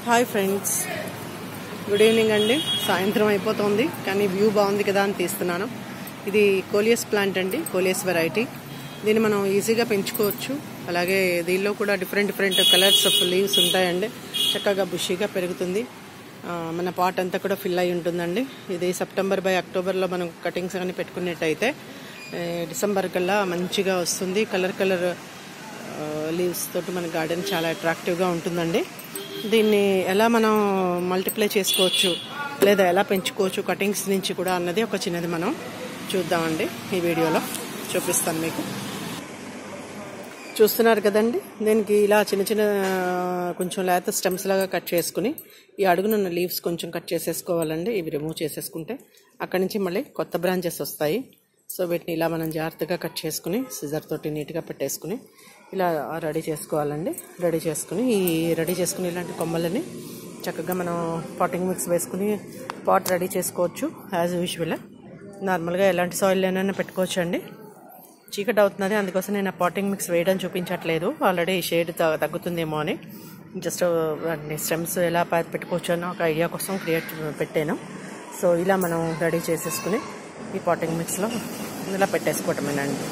Hi friends, good evening అండి. సాయంత్రం అయిపోతుంది కానీ వ్యూ బాగుంది కదా అని తీస్తున్నాను. ఇది కోలియస్ ప్లాంట్ అండి, కోలియస్ వెరైటీ. దీన్ని మనం ఈజీగా పెంచుకోవచ్చు. అలాగే దీనిలో కూడా డిఫరెంట్ కలర్స్ ఆఫ్ లీవ్స్ ఉంటాయండి. చక్కగా బుషీగా పెరుగుతుంది. మన పాట్ అంతా కూడా ఫిల్ అయి ఉంటుందండి. ఇది సెప్టెంబర్ బై అక్టోబర్లో మనం కటింగ్స్ కానీ పెట్టుకున్నట్టయితే డిసెంబర్ కల్లా మంచిగా వస్తుంది. కలర్ లీవ్స్ తోటి మన గార్డెన్ చాలా అట్రాక్టివ్గా ఉంటుందండి. దీన్ని ఎలా మనం మల్టిప్లై చేసుకోవచ్చు లేదా ఎలా పెంచుకోవచ్చు కటింగ్స్ నుంచి కూడా అన్నది ఒక చిన్నది మనం చూద్దామండి. ఈ వీడియోలో చూపిస్తాను మీకు. చూస్తున్నారు కదండి, దీనికి ఇలా చిన్న కొంచెం లేత స్టెమ్స్ లాగా కట్ చేసుకుని ఈ అడుగునున్న లీవ్స్ కొంచెం కట్ చేసేసుకోవాలండి. ఇవి రిమూవ్ చేసేసుకుంటే అక్కడి నుంచి మళ్ళీ కొత్త బ్రాంచెస్ వస్తాయి. సో వీటిని ఇలా మనం జాగ్రత్తగా కట్ చేసుకుని సిజర్ తోటి నీట్గా పెట్టేసుకుని ఇలా రెడీ చేసుకోవాలండి. రెడీ చేసుకుని ఇలాంటి కొమ్మలని చక్కగా మనం పాటింగ్ మిక్స్ వేసుకుని పాట్ రెడీ చేసుకోవచ్చు. యాజ్ యూజువల్ నార్మల్గా ఎలాంటి సాయిల్లోనైనా పెట్టుకోవచ్చు అండి. చీకటి అవుతున్నది, అందుకోసం నేను పాటింగ్ మిక్స్ వేయడం చూపించట్లేదు. ఆల్రెడీ షేడ్ తగ్గుతుందేమో అని జస్ట్ స్టెమ్స్ ఎలా పెట్టుకోవచ్చు అని ఒక ఐడియా కోసం పెట్టాను. సో ఇలా మనం రెడీ చేసేసుకుని ఈ పాటింగ్ మిక్స్లో ఇలా పెట్టేసుకోవటమేనండి,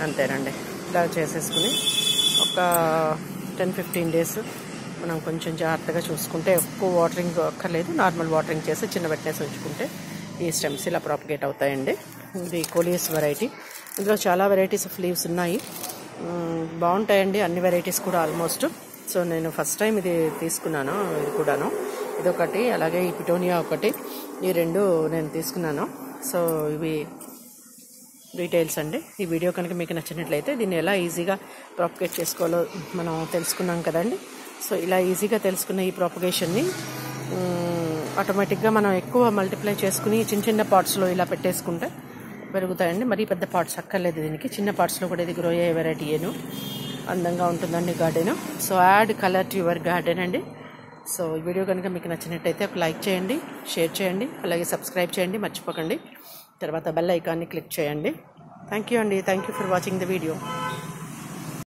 అంతేనండి. ఇలా చేసేసుకుని ఒక 10-15 days మనం కొంచెం జాగ్రత్తగా చూసుకుంటే, ఎక్కువ వాటరింగ్ అక్కర్లేదు, నార్మల్ వాటరింగ్ చేసి చిన్న వెట్నెస్ ఉంచుకుంటే ఈ స్టెమ్స్ ఇలా ప్రాపగేట్ అవుతాయండి. ఇది కోలియస్ వెరైటీ. ఇందులో చాలా వెరైటీస్ ఆఫ్ లీవ్స్ ఉన్నాయి, బాగుంటాయండి అన్ని వెరైటీస్ కూడా ఆల్మోస్ట్. సో నేను ఫస్ట్ టైం ఇది తీసుకున్నాను. ఇది కూడాను ఇదొకటి, అలాగే ఈ పిటోనియా ఒకటి, ఈ రెండు నేను తీసుకున్నాను. సో ఇవి డీటెయిల్స్ అండి. ఈ వీడియో కనుక మీకు నచ్చినట్లయితే దీన్ని ఎలా ఈజీగా ప్రాపగేట్ చేసుకోవాలో మనం తెలుసుకున్నాం కదండి. సో ఇలా ఈజీగా తెలుసుకున్న ఈ ప్రాపగేషన్ని ఆటోమేటిక్గా మనం ఎక్కువ మల్టిప్లై చేసుకుని చిన్న పార్ట్స్లో ఇలా పెట్టేసుకుంటే పెరుగుతాయండి. మరీ పెద్ద పార్ట్స్ అక్కర్లేదు దీనికి, చిన్న పార్ట్స్లో కూడా ఇది గ్రో అయ్యే వెరైటీయేను. అందంగా ఉంటుందండి garden. So add colour to your garden అండి. సో ఈ వీడియో కనుక మీకు నచ్చినట్టయితే ఒక లైక్ చేయండి, షేర్ చేయండి, అలాగే సబ్స్క్రైబ్ చేయండి మర్చిపోకండి. తర్వాత బెల్ ఐకాన్ని క్లిక్ చేయండి. థ్యాంక్ యూ అండి. Thank you for watching the video.